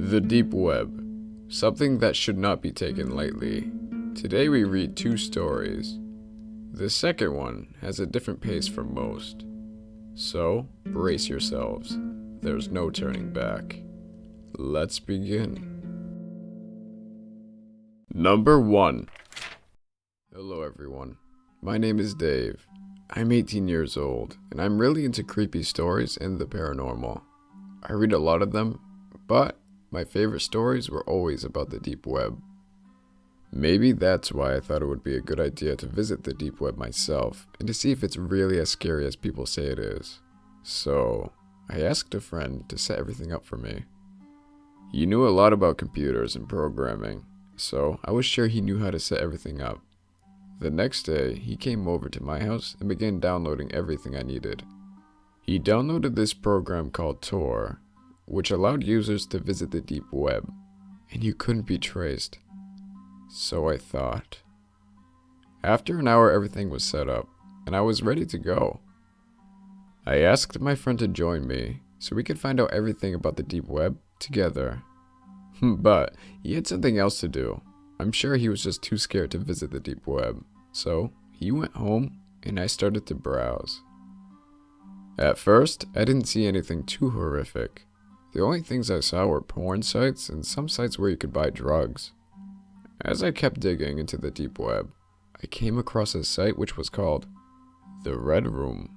The deep web. Something that should not be taken lightly. Today we read two stories. The second one has a different pace from most. So, brace yourselves. There's no turning back. Let's begin. Number 1. Hello everyone. My name is Dave. I'm 18 years old, and I'm really into creepy stories and the paranormal. I read a lot of them, but my favorite stories were always about the deep web. Maybe that's why I thought it would be a good idea to visit the deep web myself and to see if it's really as scary as people say it is. So, I asked a friend to set everything up for me. He knew a lot about computers and programming, so I was sure he knew how to set everything up. The next day, he came over to my house and began downloading everything I needed. He downloaded this program called Tor, which allowed users to visit the deep web, and you couldn't be traced. So I thought. After an hour, everything was set up, and I was ready to go. I asked my friend to join me, so we could find out everything about the deep web together. But he had something else to do. I'm sure he was just too scared to visit the deep web, so he went home, and I started to browse. At first, I didn't see anything too horrific. The only things I saw were porn sites and some sites where you could buy drugs. As I kept digging into the deep web, I came across a site which was called the Red Room.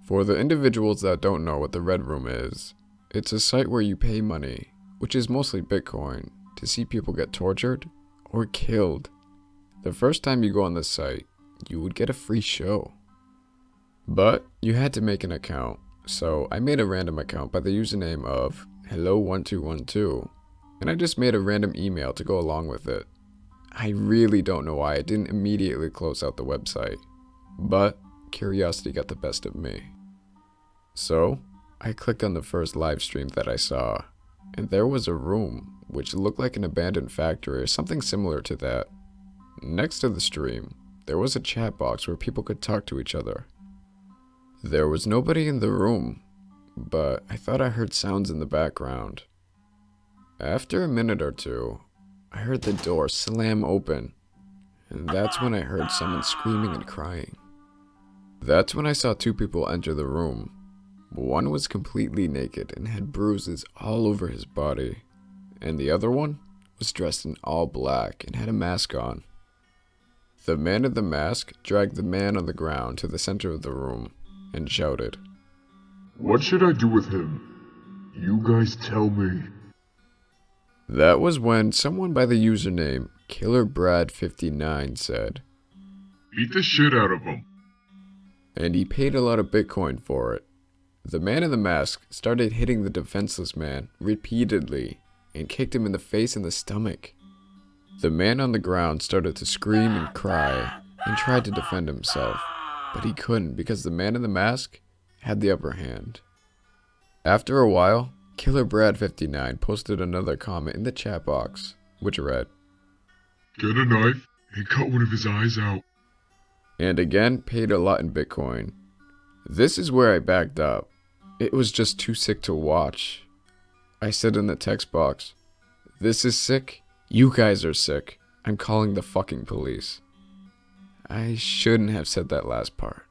For the individuals that don't know what the Red Room is, it's a site where you pay money, which is mostly Bitcoin, to see people get tortured or killed. The first time you go on this site, you would get a free show. But you had to make an account, so I made a random account by the username of hello1212, and I just made a random email to go along with it. I really don't know why I didn't immediately close out the website, but curiosity got the best of me. So, I clicked on the first live stream that I saw, and there was a room which looked like an abandoned factory or something similar to that. Next to the stream, there was a chat box where people could talk to each other. There was nobody in the room, but I thought I heard sounds in the background. After a minute or two, I heard the door slam open, and that's when I heard someone screaming and crying. That's when I saw two people enter the room. One was completely naked and had bruises all over his body, and the other one was dressed in all black and had a mask on. The man in the mask dragged the man on the ground to the center of the room and shouted, "What should I do with him? You guys tell me." That was when someone by the username KillerBrad59 said, "Beat the shit out of him." And he paid a lot of Bitcoin for it. The man in the mask started hitting the defenseless man repeatedly and kicked him in the face and the stomach. The man on the ground started to scream and cry and tried to defend himself, but he couldn't because the man in the mask had the upper hand. After a while, KillerBrad59 posted another comment in the chat box, which read, "Get a knife and cut one of his eyes out." And again paid a lot in Bitcoin. This is where I backed up. It was just too sick to watch. I said in the text box, "This is sick. You guys are sick. I'm calling the fucking police." I shouldn't have said that last part.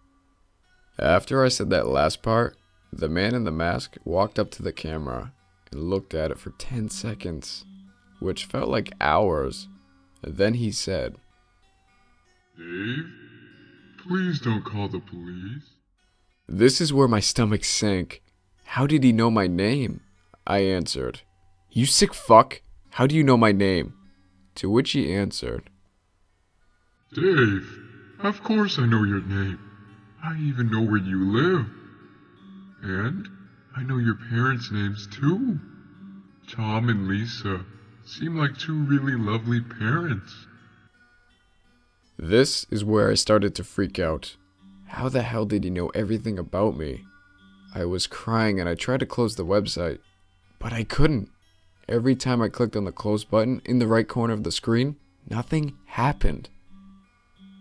After I said that last part, the man in the mask walked up to the camera and looked at it for 10 seconds, which felt like hours. Then he said, "Dave, please don't call the police." This is where my stomach sank. How did he know my name? I answered, "You sick fuck, how do you know my name?" To which he answered, "Dave, of course I know your name. I even know where you live. And I know your parents' names too. Tom and Lisa seem like two really lovely parents." This is where I started to freak out. How the hell did he know everything about me? I was crying and I tried to close the website, but I couldn't. Every time I clicked on the close button in the right corner of the screen, nothing happened.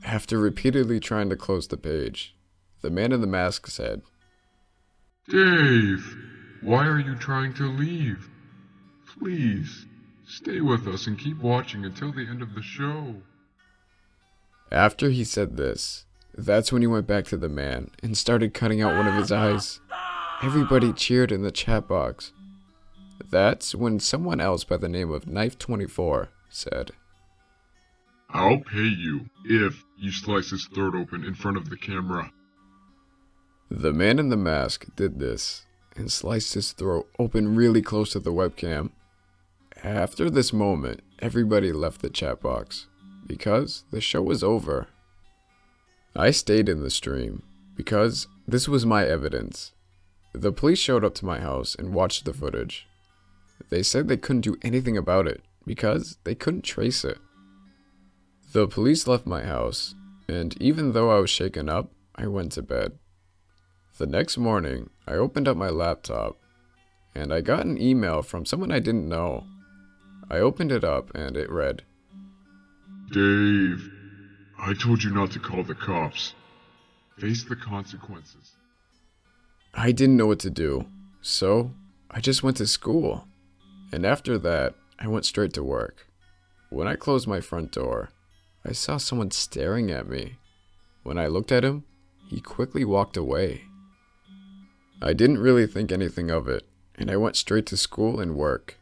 After repeatedly trying to close the page, the man in the mask said, "Dave, why are you trying to leave? Please, stay with us and keep watching until the end of the show. After he said this, that's when he went back to the man and started cutting out one of his eyes. Everybody cheered in the chat box. That's when someone else by the name of Knife24 said, I'll pay you if you slice his throat open in front of the camera. The man in the mask did this and sliced his throat open really close to the webcam. After this moment, everybody left the chat box because the show was over. I stayed in the stream because this was my evidence. The police showed up to my house and watched the footage. They said they couldn't do anything about it because they couldn't trace it. The police left my house, and even though I was shaken up, I went to bed. The next morning, I opened up my laptop, and I got an email from someone I didn't know. I opened it up, and it read, Dave, I told you not to call the cops. Face the consequences. I didn't know what to do, so I just went to school. And after that, I went straight to work. When I closed my front door, I saw someone staring at me. When I looked at him, he quickly walked away. I didn't really think anything of it, and I went straight to school and work.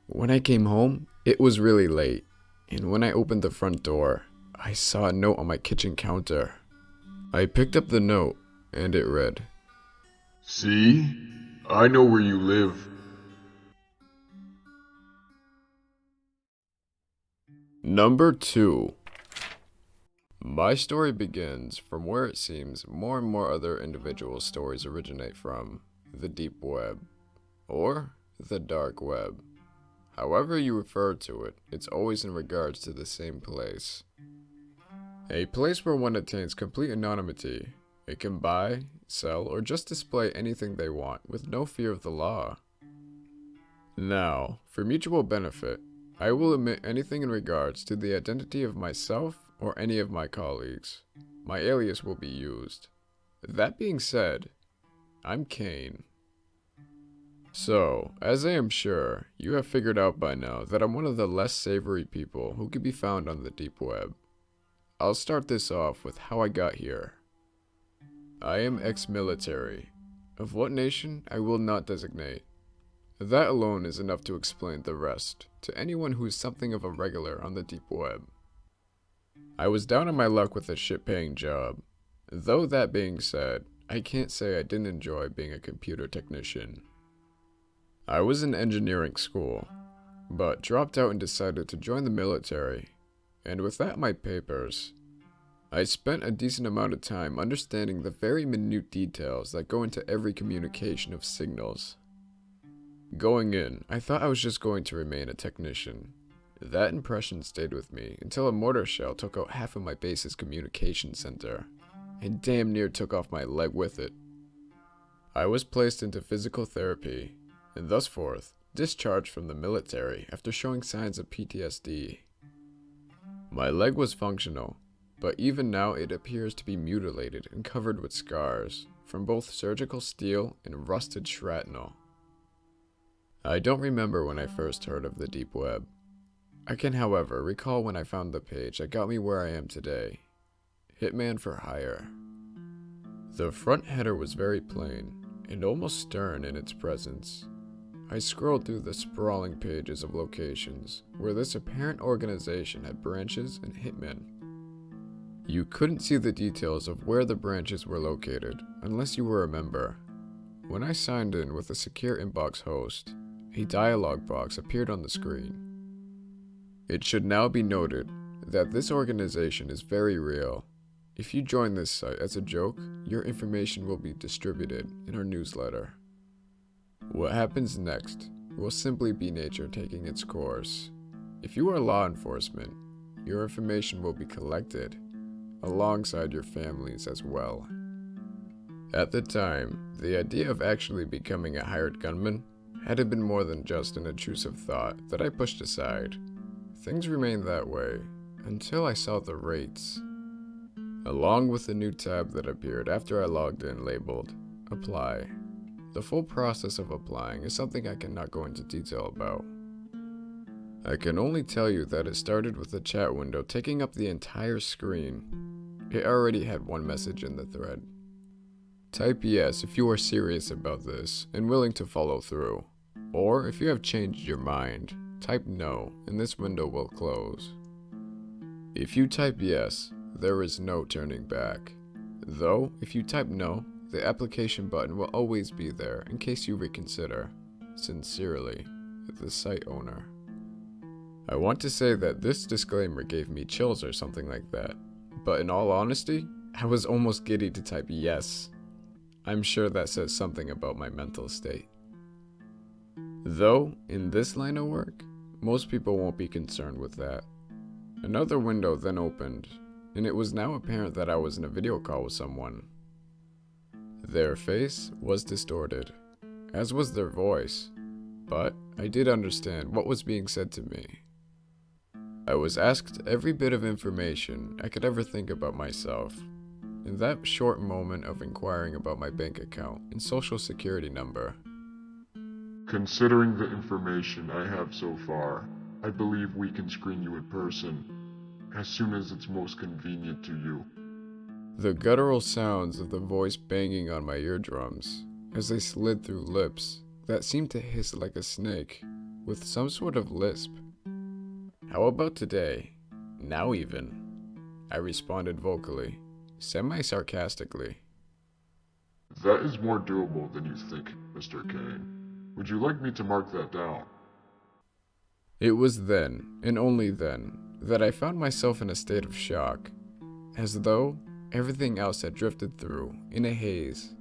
When I came home, it was really late, and when I opened the front door, I saw a note on my kitchen counter. I picked up the note, and it read, See? I know where you live. Number 2. My story begins from where it seems more and more other individual stories originate from, the deep web, or the dark web. However you refer to it, it's always in regards to the same place. A place where one attains complete anonymity. It can buy, sell, or just display anything they want with no fear of the law. Now, for mutual benefit, I will omit anything in regards to the identity of myself or any of my colleagues. My alias will be used. That being said, I'm Kane. So, as I am sure, you have figured out by now that I'm one of the less savory people who can be found on the deep web. I'll start this off with how I got here. I am ex-military. Of what nation, I will not designate. That alone is enough to explain the rest to anyone who is something of a regular on the deep web. I was down on my luck with a shit-paying job. Though that being said, I can't say I didn't enjoy being a computer technician. I was in engineering school, but dropped out and decided to join the military, and with that my papers. I spent a decent amount of time understanding the very minute details that go into every communication of signals. Going in, I thought I was just going to remain a technician. That impression stayed with me until a mortar shell took out half of my base's communication center, and damn near took off my leg with it. I was placed into physical therapy, and thus forth, discharged from the military after showing signs of PTSD. My leg was functional, but even now it appears to be mutilated and covered with scars from both surgical steel and rusted shrapnel. I don't remember when I first heard of the deep web. I can, however, recall when I found the page that got me where I am today. Hitman for Hire. The front header was very plain, and almost stern in its presence. I scrolled through the sprawling pages of locations where this apparent organization had branches and hitmen. You couldn't see the details of where the branches were located unless you were a member. When I signed in with a secure inbox host, a dialog box appeared on the screen. It should now be noted that this organization is very real. If you join this site as a joke, your information will be distributed in our newsletter. What happens next will simply be nature taking its course. If you are law enforcement, your information will be collected, alongside your families as well. At the time, the idea of actually becoming a hired gunman had been more than just an intrusive thought that I pushed aside. Things remained that way until I saw the rates, along with the new tab that appeared after I logged in labeled Apply. The full process of applying is something I cannot go into detail about. I can only tell you that it started with the chat window taking up the entire screen. It already had one message in the thread. Type yes if you are serious about this and willing to follow through. Or if you have changed your mind, type no and this window will close. If you type yes, there is no turning back. Though, if you type no, the application button will always be there in case you reconsider. Sincerely, the site owner. I want to say that this disclaimer gave me chills or something like that, but in all honesty, I was almost giddy to type yes. I'm sure that says something about my mental state. Though, in this line of work, most people won't be concerned with that. Another window then opened, and it was now apparent that I was in a video call with someone. Their face was distorted, as was their voice, but I did understand what was being said to me. I was asked every bit of information I could ever think about myself. In that short moment of inquiring about my bank account and social security number. Considering the information I have so far, I believe we can screen you in person, as soon as it's most convenient to you. The guttural sounds of the voice banging on my eardrums, as they slid through lips that seemed to hiss like a snake, with some sort of lisp. How about today? Now even? I responded vocally, semi-sarcastically. That is more doable than you think, Mr. Kane. Would you like me to mark that down? It was then, and only then, that I found myself in a state of shock, as though everything else had drifted through in a haze.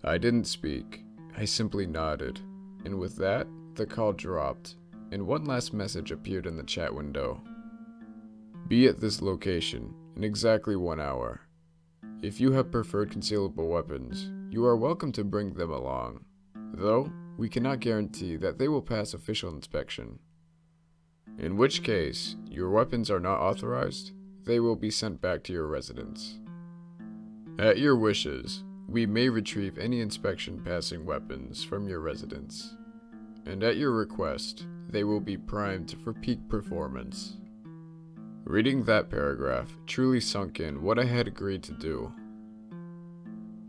I didn't speak, I simply nodded, and with that, the call dropped, and one last message appeared in the chat window. Be at this location in exactly 1 hour. If you have preferred concealable weapons, you are welcome to bring them along, though we cannot guarantee that they will pass official inspection. In which case, your weapons are not authorized, they will be sent back to your residence. At your wishes, we may retrieve any inspection passing weapons from your residence, and at your request, they will be primed for peak performance. Reading that paragraph truly sunk in what I had agreed to do.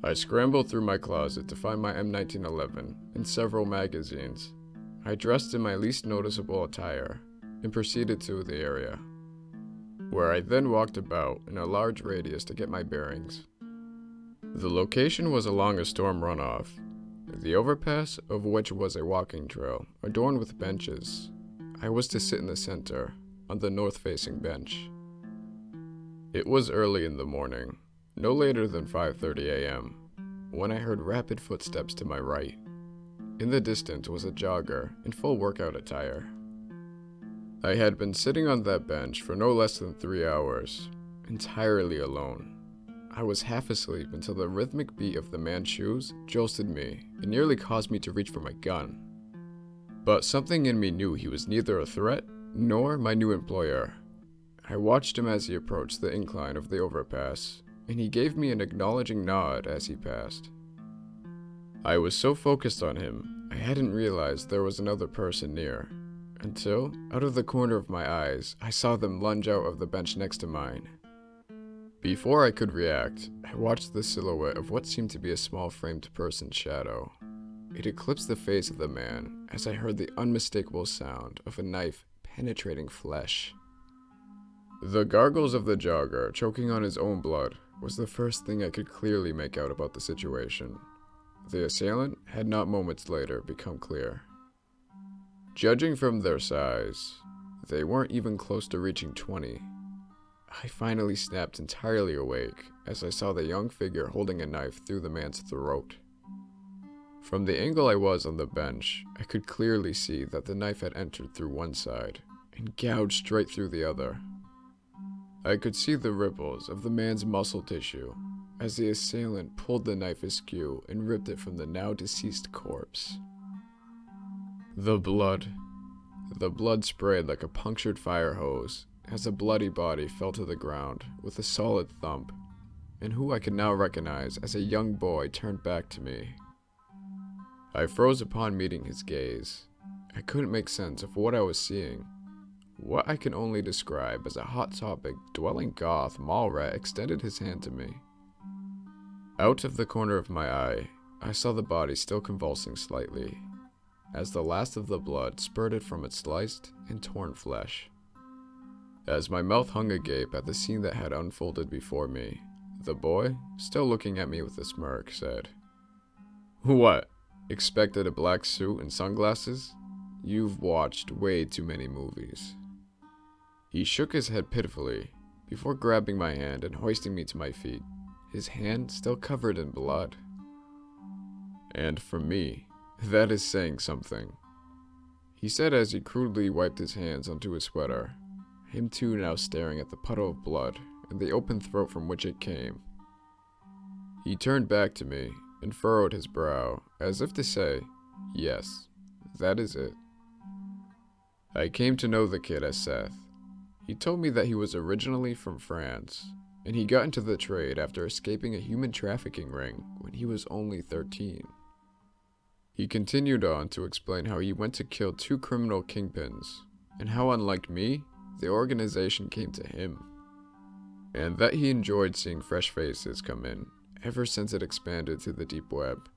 I scrambled through my closet to find my M1911 and several magazines. I dressed in my least noticeable attire and proceeded to the area, where I then walked about in a large radius to get my bearings. The location was along a storm runoff, the overpass of which was a walking trail adorned with benches. I was to sit in the center, on the north-facing bench. It was early in the morning, no later than 5:30 a.m., when I heard rapid footsteps to my right. In the distance was a jogger in full workout attire. I had been sitting on that bench for no less than 3 hours, entirely alone. I was half asleep until the rhythmic beat of the man's shoes jolted me and nearly caused me to reach for my gun. But something in me knew he was neither a threat nor my new employer. I watched him as he approached the incline of the overpass, and he gave me an acknowledging nod as he passed. I was so focused on him, I hadn't realized there was another person near, until, out of the corner of my eyes, I saw them lunge out of the bench next to mine. Before I could react, I watched the silhouette of what seemed to be a small framed person's shadow. It eclipsed the face of the man as I heard the unmistakable sound of a knife penetrating flesh. The gargles of the jogger choking on his own blood was the first thing I could clearly make out about the situation. The assailant had not moments later become clear. Judging from their size, they weren't even close to reaching 20. I finally snapped entirely awake as I saw the young figure holding a knife through the man's throat. From the angle I was on the bench, I could clearly see that the knife had entered through one side and gouged straight through the other. I could see the ripples of the man's muscle tissue as the assailant pulled the knife askew and ripped it from the now deceased corpse. The blood sprayed like a punctured fire hose as the bloody body fell to the ground with a solid thump, and who I could now recognize as a young boy turned back to me. I froze upon meeting his gaze. I couldn't make sense of what I was seeing. What I can only describe as a Hot Topic dwelling goth mall rat extended his hand to me. Out of the corner of my eye, I saw the body still convulsing slightly, as the last of the blood spurted from its sliced and torn flesh. As my mouth hung agape at the scene that had unfolded before me, the boy, still looking at me with a smirk, said, "What? Expected a black suit and sunglasses? You've watched way too many movies." He shook his head pitifully, before grabbing my hand and hoisting me to my feet, his hand still covered in blood. And for me, that is saying something. He said as he crudely wiped his hands onto his sweater, him too now staring at the puddle of blood and the open throat from which it came. He turned back to me and furrowed his brow, as if to say, "Yes, that is it." I came to know the kid as Seth. He told me that he was originally from France, and he got into the trade after escaping a human trafficking ring when he was only 13. He continued on to explain how he went to kill 2 criminal kingpins, and how, unlike me, the organization came to him, and that he enjoyed seeing fresh faces come in ever since it expanded to the deep web.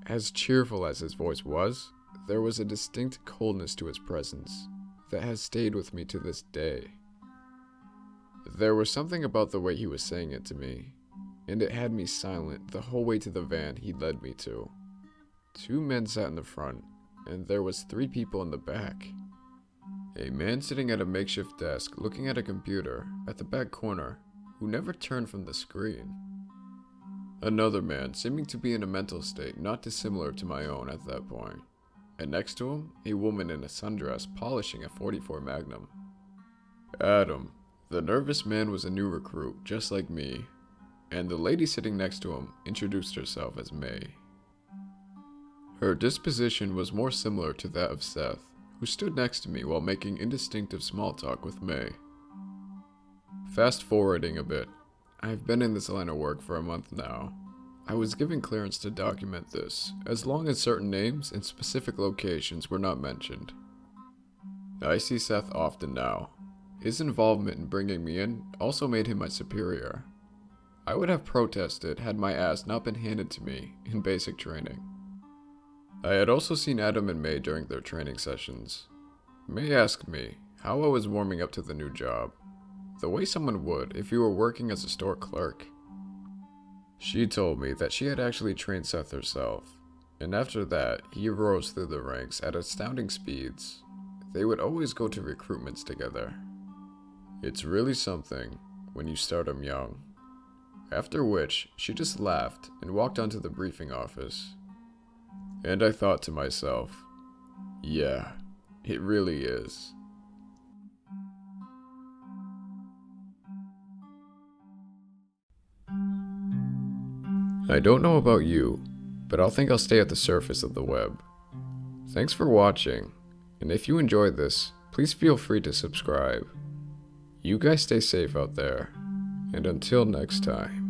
As cheerful as his voice was, there was a distinct coldness to his presence that has stayed with me to this day. There was something about the way he was saying it to me, and it had me silent the whole way to the van he led me to. 2 men sat in the front, and there was 3 people in the back. A man sitting at a makeshift desk looking at a computer at the back corner, who never turned from the screen. Another man seeming to be in a mental state not dissimilar to my own at that point, and next to him, a woman in a sundress polishing a .44 Magnum. Adam, the nervous man, was a new recruit, just like me, and the lady sitting next to him introduced herself as May. Her disposition was more similar to that of Seth, who stood next to me while making indistinctive small talk with May. Fast forwarding a bit, I've been in this line of work for a month now. I was given clearance to document this, as long as certain names and specific locations were not mentioned. I see Seth often now. His involvement in bringing me in also made him my superior. I would have protested had my ass not been handed to me in basic training. I had also seen Adam and May during their training sessions. May asked me how I was warming up to the new job, the way someone would if you were working as a store clerk. She told me that she had actually trained Seth herself, and after that, he rose through the ranks at astounding speeds. They would always go to recruitments together. It's really something when you start 'em young. After which, she just laughed and walked onto the briefing office. And I thought to myself, yeah, it really is. I don't know about you, but I'll stay at the surface of the web. Thanks for watching, and if you enjoyed this, please feel free to subscribe. You guys stay safe out there, and until next time.